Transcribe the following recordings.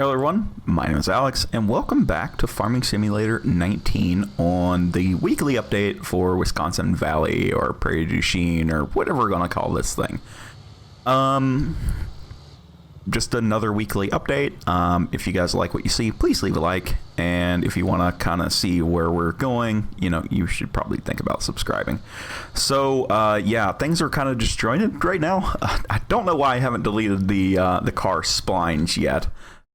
Hello everyone, my name is Alex, and welcome back to Farming Simulator 19 on the weekly update for Wisconsin Valley, or Prairie du Chien, or whatever we're going to call this thing. Just another weekly update. If you guys like what you see, please leave a like, and if you want to kind of see where we're going, you should probably think about subscribing. So yeah, things are kind of disjointed right now. I don't know why I haven't deleted the car splines yet.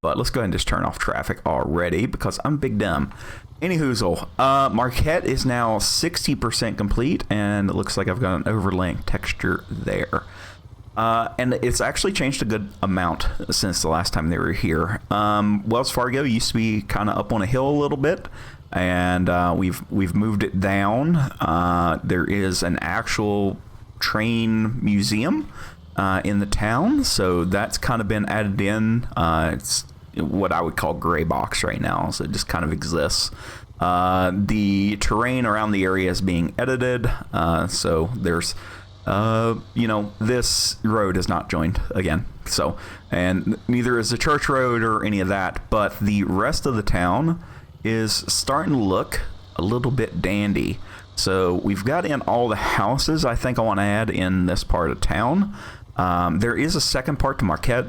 But let's go ahead and just turn off traffic already because I'm big dumb. Anyhoozle, Marquette is now 60% complete, and it looks like I've got an overlaying texture there. And it's actually changed a good amount since the last time they were here. Wells Fargo used to be kind of up on a hill a little bit, and we've moved it down. There is an actual train museum in the town, so that's kind of been added in. It's what I would call gray box right now, so it just kind of exists. The terrain around the area is being edited, so there's this road is not joined again, so, and neither is the church road or any of that, but the rest of the town is starting to look a little bit dandy. So we've got in all the houses I think I want to add in this part of town. There is a second part to Marquette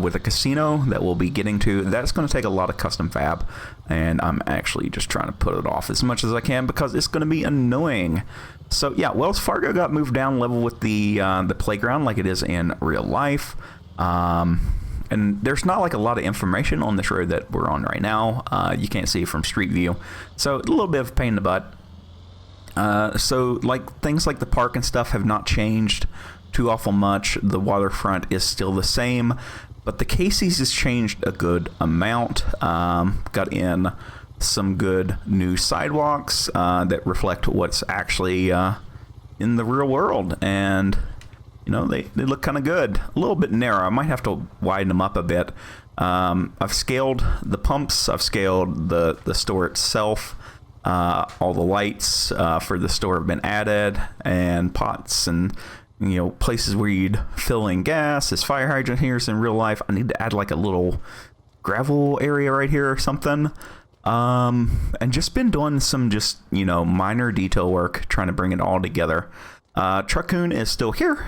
with a casino that we'll be getting to. That's going to take a lot of custom fab, and I'm actually just trying to put it off as much as I can because it's going to be annoying. So yeah, Wells Fargo got moved down level with the playground like it is in real life. And there's not like a lot of information on this road that we're on right now. You can't see it from street view, so a little bit of a pain in the butt. So like things like the park and stuff have not changed too awful much. The waterfront is still the same, but the Casey's has changed a good amount. Got in some good new sidewalks that reflect what's actually in the real world, and they look kind of good. A little bit narrow. I might have to widen them up a bit. I've scaled the pumps. I've scaled the store itself. All the lights for the store have been added, and pots and places where you'd fill in gas. This fire hydrant here is in real life. I need to add like a little gravel area right here or something. And just been doing some minor detail work, trying to bring it all together. Truckoon is still here,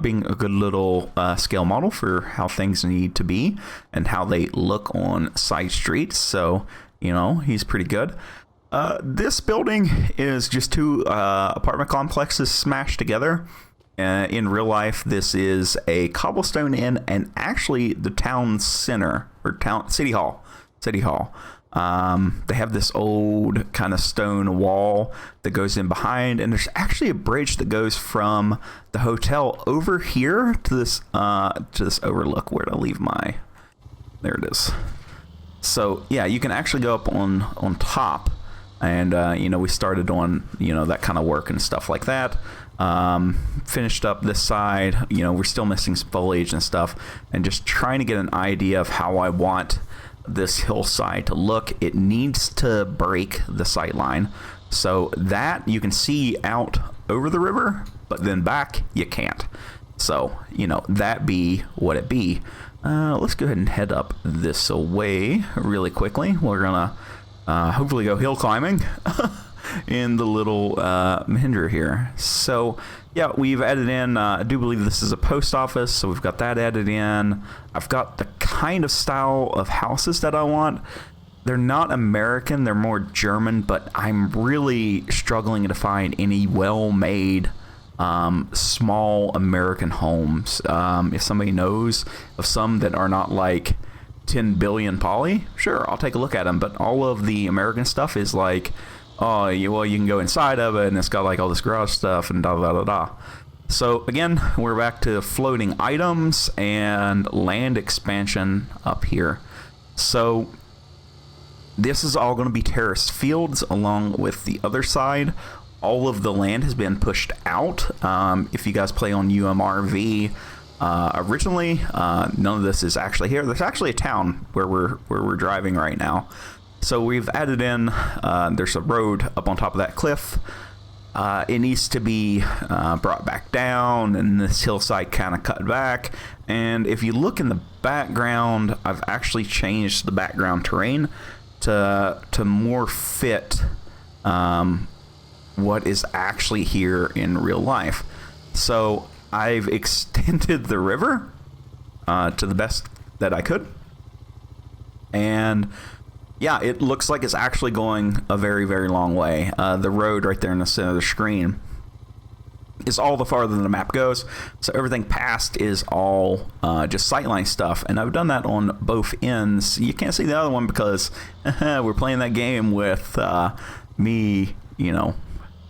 being a good little scale model for how things need to be and how they look on side streets. So, he's pretty good. This building is just two apartment complexes smashed together. In real life, this is a cobblestone inn, and actually the town center, or city hall. They have this old kind of stone wall that goes in behind, and there's actually a bridge that goes from the hotel over here to this overlook. Where to leave my? There it is. So yeah, you can actually go up on top, and we started on that kind of work and stuff like that. Finished up this side. We're still missing some foliage and stuff, and just trying to get an idea of how I want this hillside to look. It needs to break the sight line so that you can see out over the river, but then back you can't. So that be what it be. Let's go ahead and head up this way really quickly. We're gonna hopefully go hill climbing in the little Mahindra here. So yeah, we've added in, I do believe this is a post office, so we've got that added in. I've got the kind of style of houses that I want. They're not American, they're more German, but I'm really struggling to find any well-made small American homes. If somebody knows of some that are not like 10 billion poly, sure, I'll take a look at them. But all of the American stuff is like, oh, well, you can go inside of it, and it's got like all this garage stuff and da da da da. So again, we're back to floating items and land expansion up here. So this is all going to be terraced fields along with the other side. All of the land has been pushed out. If you guys play on UMRV, originally none of this is actually here. There's actually a town where we're driving right now. So we've added in, there's a road up on top of that cliff. it needs to be brought back down, and this hillside kind of cut back. And if you look in the background, I've actually changed the background terrain to more fit what is actually here in real life. So I've extended the river to the best that I could, and yeah, it looks like it's actually going a very, very long way. The road right there in the center of the screen is all the farther the map goes. So everything past is all just sightline stuff. And I've done that on both ends. You can't see the other one because we're playing that game with me,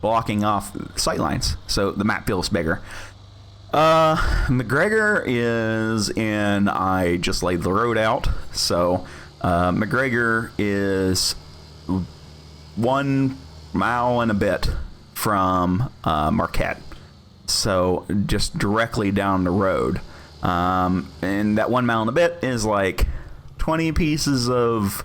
blocking off sightlines. So the map feels bigger. McGregor is in, I just laid the road out. So McGregor is 1 mile and a bit from Marquette, so just directly down the road, and that 1 mile and a bit is like 20 pieces of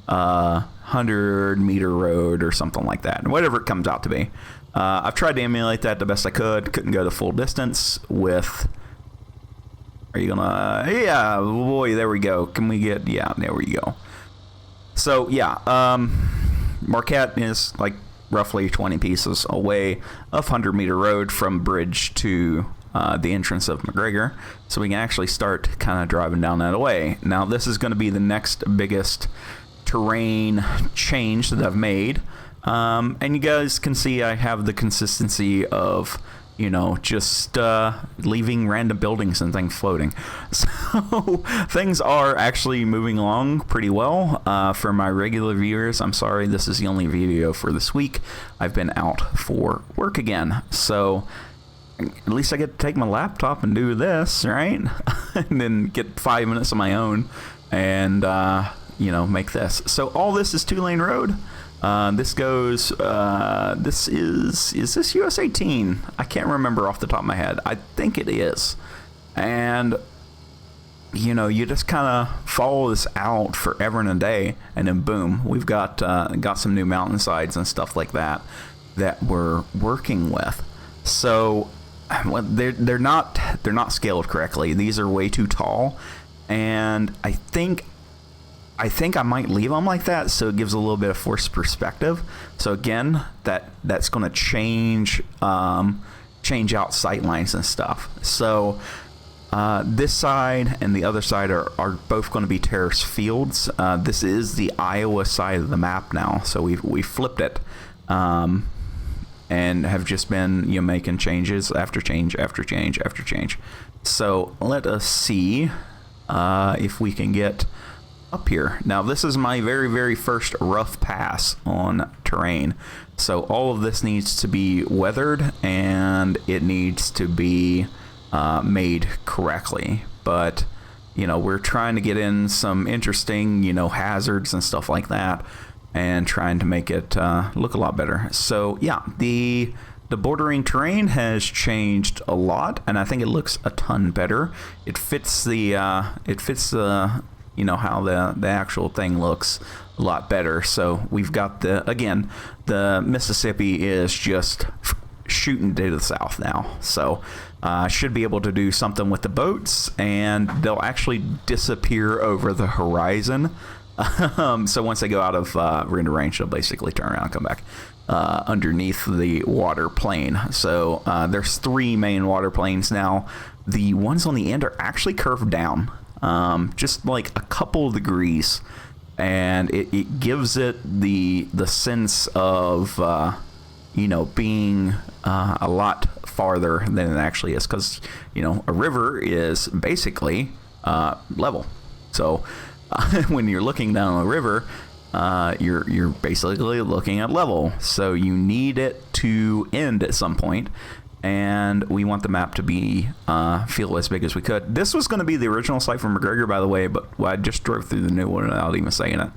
100-meter road or something like that, whatever it comes out to be. I've tried to emulate that the best I could. Couldn't go the full distance with... Are you gonna... Yeah, boy, there we go. Can we get... Yeah, there we go. So, yeah, Marquette is like roughly 20 pieces away of 100-meter road from bridge to the entrance of McGregor. So we can actually start kind of driving down that way. Now, this is going to be the next biggest terrain change that I've made. And you guys can see I have the consistency of... just leaving random buildings and things floating. So things are actually moving along pretty well. For my regular viewers, I'm sorry, this is the only video for this week. I've been out for work again. So at least I get to take my laptop and do this, right? And then get 5 minutes of my own and, make this. So all this is 2-lane road. This goes, this is this US 18? I can't remember off the top of my head. I think it is. And, you just kind of follow this out forever and a day, and then boom, we've got some new mountainsides and stuff like that we're working with. So, they're not scaled correctly. These are way too tall, and I think I might leave them like that, so it gives a little bit of forced perspective. So again, that's going to change out sight lines and stuff. So this side and the other side are both going to be terrace fields. This is the Iowa side of the map now, so we flipped it, and have just been making changes after change after change after change. So let us see if we can get up here. Now, this is my very, very first rough pass on terrain. So all of this needs to be weathered, and it needs to be made correctly. But, we're trying to get in some interesting, hazards and stuff like that, and trying to make it look a lot better. So, yeah, the bordering terrain has changed a lot, and I think it looks a ton better. It fits the how the actual thing looks a lot better. So we've got the Mississippi is just shooting to the south now. So should be able to do something with the boats, and they'll actually disappear over the horizon. So once they go out of render range, they'll basically turn around and come back underneath the water plane. So there's 3 main water planes now. The ones on the end are actually curved down. Just like a couple of degrees, and it gives it the sense of being a lot farther than it actually is, because a river is basically level. So when you're looking down a river, you're basically looking at level. So you need it to end at some point. And we want the map to be feel as big as we could. This was going to be the original site for McGregor, by the way, but I just drove through the new one without even saying it.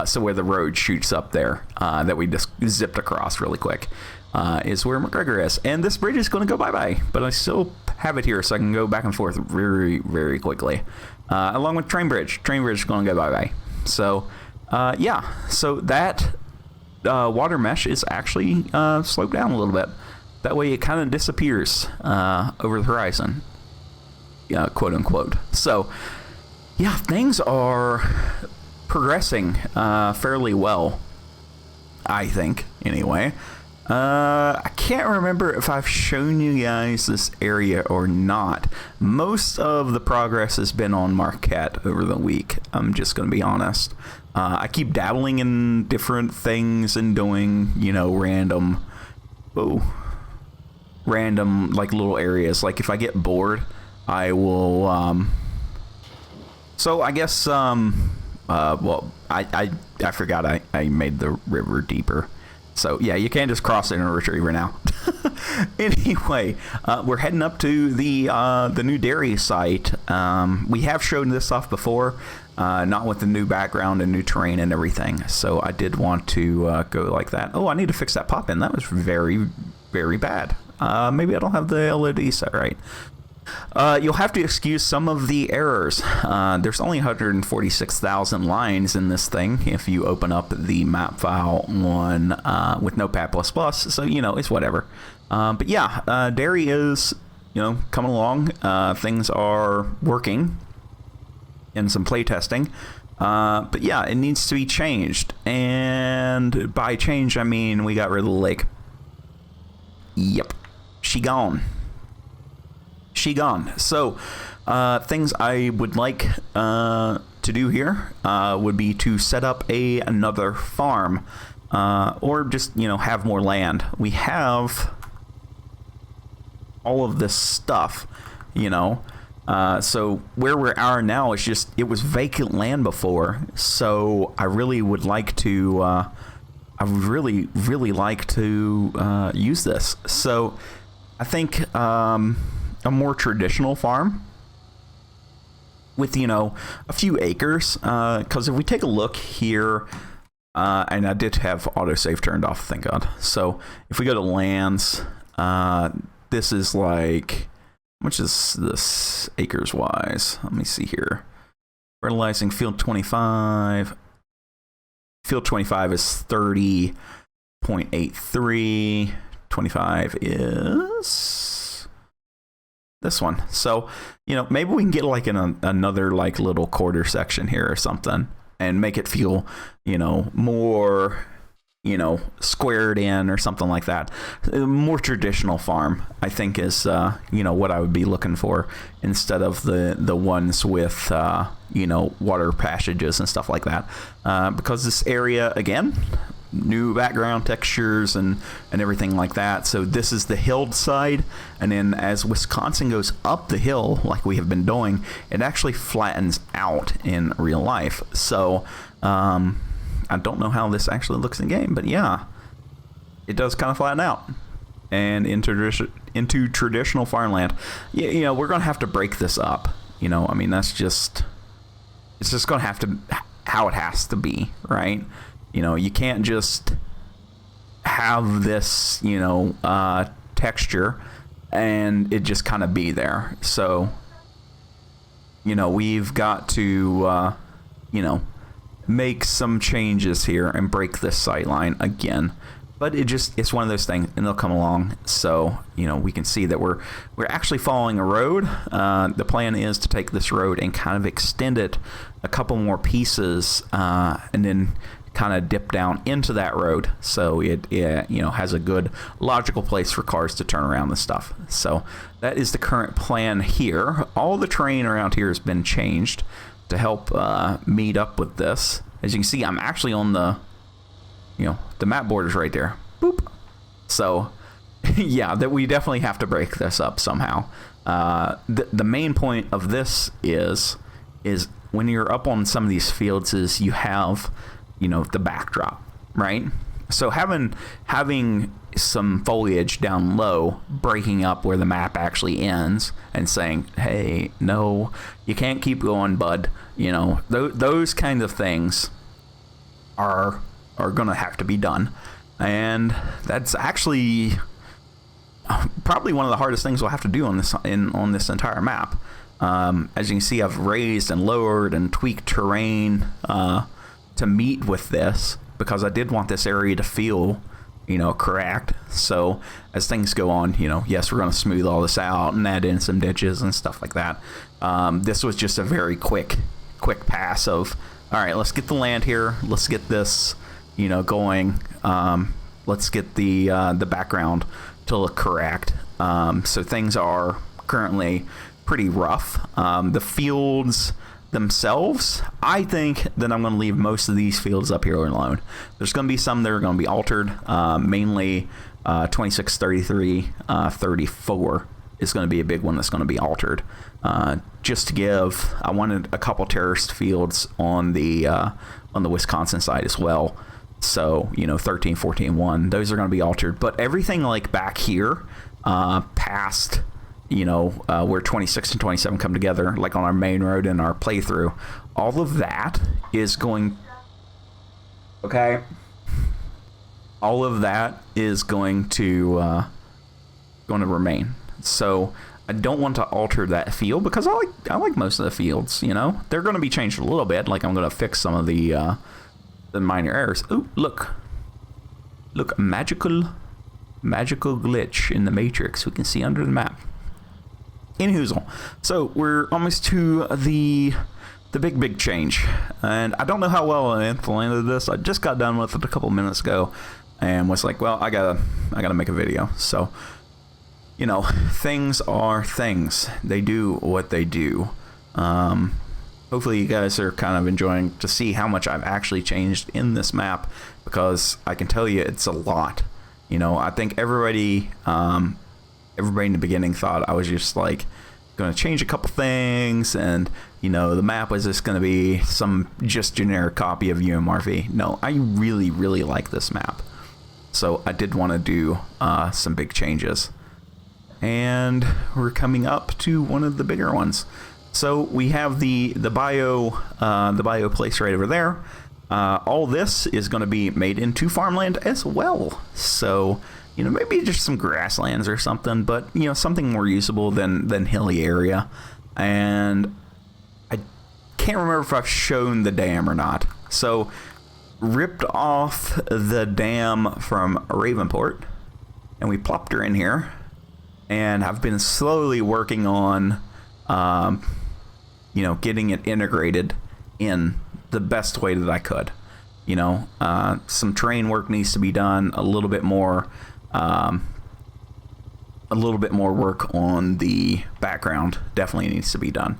So where the road shoots up there that we just zipped across really quick is where McGregor is. And this bridge is going to go bye-bye, but I still have it here so I can go back and forth very, very quickly. Along with train bridge. Train bridge is going to go bye-bye. So, yeah. So that water mesh is actually sloped down a little bit. That way it kind of disappears over the horizon, quote unquote. So, yeah, things are progressing fairly well, I think, anyway. I can't remember if I've shown you guys this area or not. Most of the progress has been on Marquette over the week. I'm just going to be honest. I keep dabbling in different things and doing, random like little areas. Like if I get bored, I will, so I guess, well, I forgot I made the river deeper. So, yeah, you can't just cross it in a retriever now. Anyway, we're heading up to the new dairy site. We have shown this off before, not with the new background and new terrain and everything. So I did want to go like that. Oh, I need to fix that pop-in. That was very, very bad. Maybe I don't have the LOD set right. You'll have to excuse some of the errors. There's only 146,000 lines in this thing if you open up the map file one with Notepad++, so it's whatever. But yeah, dairy is coming along. Things are working in some playtesting. But yeah, it needs to be changed, and by change I mean we got rid of the lake. Yep, she gone. So, things I would like to do here would be to set up another farm, or just have more land. We have all of this stuff, so where we are now is just, it was vacant land before. So I really would like to I would really like to use this. So I think a more traditional farm with a few acres, because if we take a look here, and I did have autosave turned off, thank God. So if we go to lands, this is like, how much is this acres wise? Let me see here. Fertilizing field 25. Field 25 is 30.83. 25 is this one. So, maybe we can get like another like little quarter section here or something and make it feel, more, squared in or something like that. A more traditional farm, I think, is, what I would be looking for instead of the ones with, water passages and stuff like that. Because this area, again, new background textures and everything like that. So this is the hillside, and then as Wisconsin goes up the hill like we have been doing, it actually flattens out in real life. So I don't know how this actually looks in game, but yeah, it does kind of flatten out and into traditional farmland. Yeah, we're gonna have to break this up. I mean, it's just gonna have to how it has to be, right? You can't just have this, texture and it just kind of be there. So, we've got to, make some changes here and break this sight line again. But it's one of those things, and they'll come along. So, we can see that we're actually following a road. The plan is to take this road and kind of extend it a couple more pieces, and then kind of dip down into that road, so it has a good logical place for cars to turn around and stuff. So that is the current plan here. All the terrain around here has been changed to help meet up with this. As you can see, I'm actually on the map borders right there. Boop. So yeah, that we definitely have to break this up somehow. The main point of this is when you're up on some of these fields is you have the backdrop, right? So having some foliage down low, breaking up where the map actually ends and saying, hey, no, you can't keep going, bud. Those kinds of things are gonna have to be done. And that's actually probably one of the hardest things we'll have to do on this entire map. As you can see, I've raised and lowered and tweaked terrain to meet with this, because I did want this area to feel correct. So as things go on, yes, we're going to smooth all this out and add in some ditches and stuff like that. This was just a very quick pass of, all right, let's get the land here. Let's get this, going. Let's get the background to look correct. So things are currently pretty rough. The fields themselves, I think that I'm going to leave most of these fields up here alone. There's going to be some that are going to be altered, mainly 26, 33, 34 is going to be a big one that's going to be altered. Just to give, I wanted a couple terraced fields on the Wisconsin side as well. So, 13, 14, 1, those are going to be altered. But everything like back here, past, where 26 and 27 come together, like on our main road in our playthrough, all of that is going... Okay. All of that is going to remain. So I don't want to alter that field because I like most of the fields, They're going to be changed a little bit. Like I'm going to fix some of the minor errors. Ooh, look, magical glitch in the matrix. We can see under the map. Anywhoozle. So we're almost to the big change, and I don't know how well I implemented this. I just got done with it a couple minutes ago, and was like, well, I gotta make a video. So, things are things. They do what they do. Hopefully you guys are kind of enjoying to see how much I've actually changed in this map, because I can tell you it's a lot. I think everybody in the beginning thought I was just like going to change a couple things, and the map was just going to be some just generic copy of UMRV. No, I really like this map, so I did want to do some big changes, and we're coming up to one of the bigger ones. So we have the bio place right over there. All this is going to be made into farmland as well. So, maybe just some grasslands or something, but, something more usable than hilly area. And I can't remember if I've shown the dam or not. So, ripped off the dam from Ravenport, and we plopped her in here. And I've been slowly working on, getting it integrated in the best way that I could. Some terrain work needs to be done, a little bit more work on the background definitely needs to be done.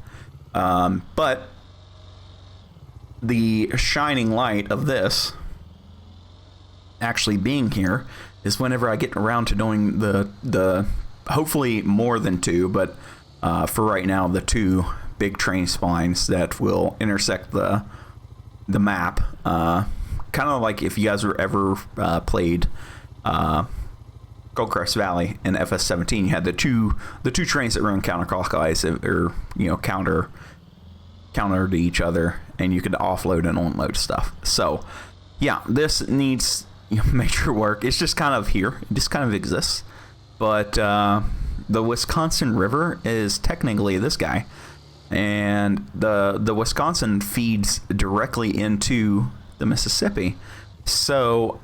But the shining light of this actually being here is whenever I get around to doing the hopefully more than two, but for right now, the two big train spines that will intersect the map, kind of like if you guys were ever played Goldcrest Valley in FS17, you had the two trains that run counterclockwise, or counter to each other, and you could offload and unload stuff. So yeah, this needs major work. It's just kind of here, it just kind of exists. But the Wisconsin River is technically this guy, and the Wisconsin feeds directly into the Mississippi. So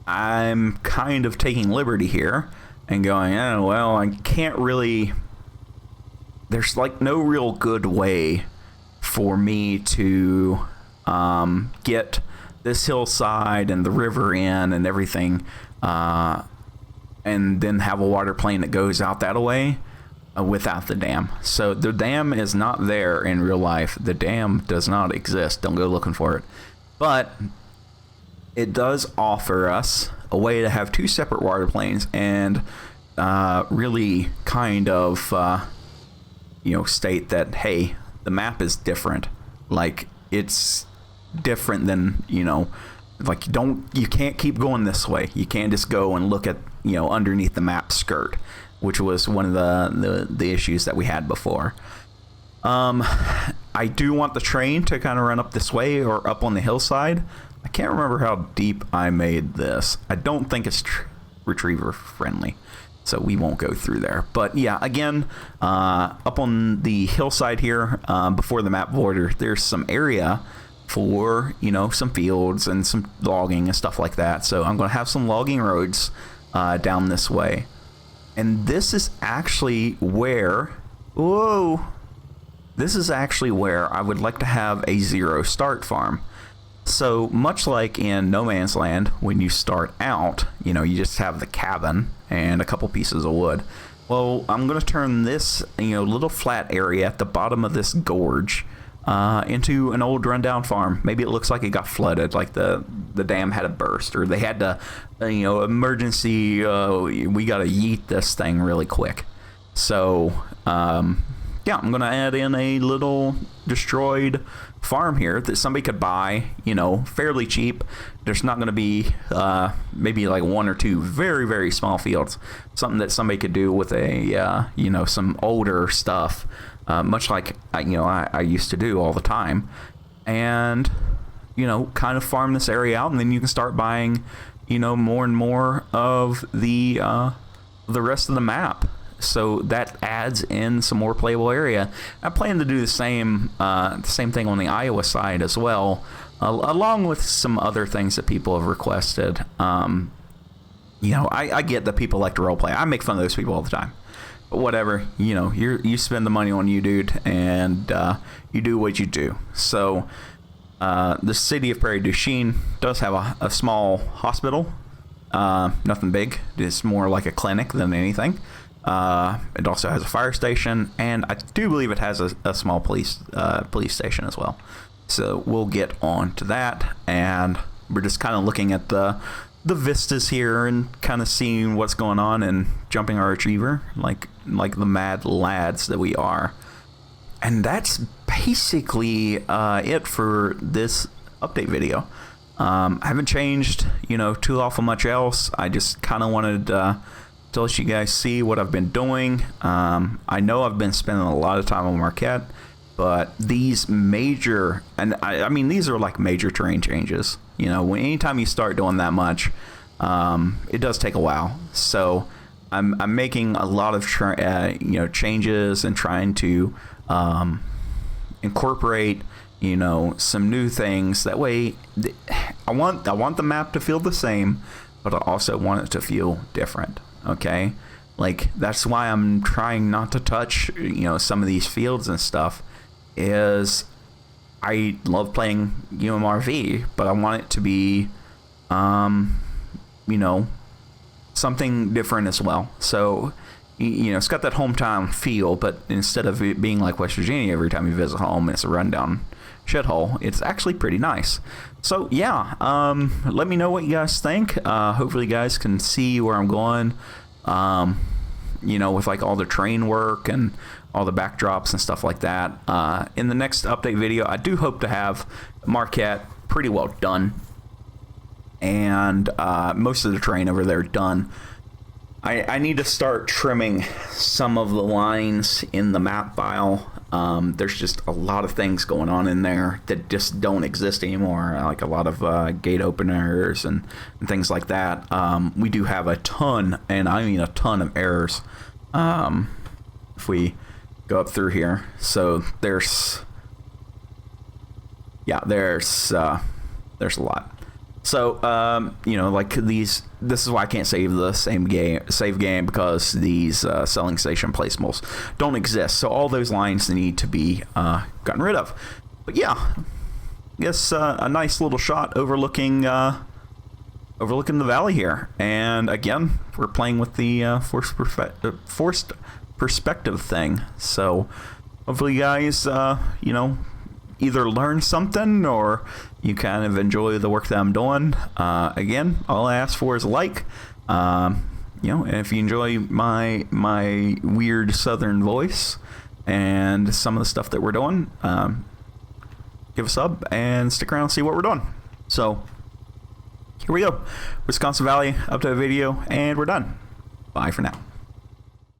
I'm kind of taking liberty here and going, oh, well, I can't really, there's like no real good way for me to get this hillside and the river in and everything, and then have a water plane that goes out that way without the dam. So the dam is not there in real life. The dam does not exist. Don't go looking for it. But it does offer us a way to have two separate water planes and really kind of state that, hey, the map is different. Like, it's different than, like, you can't keep going this way. You can't just go and look at, underneath the map skirt, which was one of the issues that we had before. I do want the train to kind of run up this way or up on the hillside. I can't remember how deep I made this. I don't think it's retriever friendly, so we won't go through there. But yeah, again, up on the hillside here, before the map border, there's some area for, you know, some fields and some logging and stuff like that. So I'm going to have some logging roads down this way. And this is actually where, this is actually where I would like to have a zero start farm. So much like in No Man's Land, when you start out, you know, you just have the cabin and a couple pieces of wood. Well, I'm going to turn this, you know, little flat area at the bottom of this gorge into an old rundown farm. Maybe it looks like it got flooded, like the dam had a burst, or they had to, you know, emergency, we got to yeet this thing really quick. So, yeah, I'm going to add in a little destroyed farm here that somebody could buy, you know, fairly cheap. There's not going to be maybe like one or two very, very small fields. Something that somebody could do with a, you know, some older stuff, much like, you know, I used to do all the time. And, you know, kind of farm this area out, and then you can start buying, you know, more and more of the rest of the map. So that adds in some more playable area. I plan to do the same thing on the Iowa side as well, along with some other things that people have requested. You know, I get that people like to roleplay. I make fun of those people all the time. But whatever, you know, you spend the money on you, dude, and you do what you do. So the city of Prairie du Chien does have a small hospital. Nothing big. It's more like a clinic than anything. It also has a fire station, and I do believe it has a small police station as well. So we'll get on to that, and we're just kind of looking at the vistas here and kind of seeing what's going on and jumping our achiever like the mad lads that we are. And that's basically it for this update video. I haven't changed, you know, too awful much else. I just kind of wanted to let you guys see what I've been doing. I know I've been spending a lot of time on Marquette, but these major, and I mean, these are like major terrain changes. You know, anytime you start doing that much, it does take a while. So I'm making a lot of you know, changes and trying to incorporate, you know, some new things. That way, I want the map to feel the same, but I also want it to feel different. Okay, like that's why I'm trying not to touch, you know, some of these fields and stuff. Is I love playing UMRV, but I want it to be, you know, something different as well. So, you know, it's got that hometown feel, but instead of it being like West Virginia every time you visit home, it's a rundown shithole. It's actually pretty nice. So yeah, let me know what you guys think. Hopefully you guys can see where I'm going, you know, with like all the train work and all the backdrops and stuff like that. In the next update video, I do hope to have Marquette pretty well done, and most of the terrain over there done. I need to start trimming some of the lines in the map file. There's just a lot of things going on in there that just don't exist anymore, like a lot of gate openers and things like that. We do have a ton, and I mean a ton of errors, if we go up through here. So there's a lot. So, you know, like this is why I can't save the save game, because these selling station placeables don't exist. So all those lines need to be gotten rid of. But yeah, I guess a nice little shot overlooking the valley here. And again, we're playing with the forced perspective thing. So hopefully you guys, you know, either learn something or you kind of enjoy the work that I'm doing. Again, all I ask for is a like. You know, and if you enjoy my weird southern voice and some of the stuff that we're doing, give a sub and stick around and see what we're doing. So here we go. Wisconsin Valley update video, and we're done. Bye for now.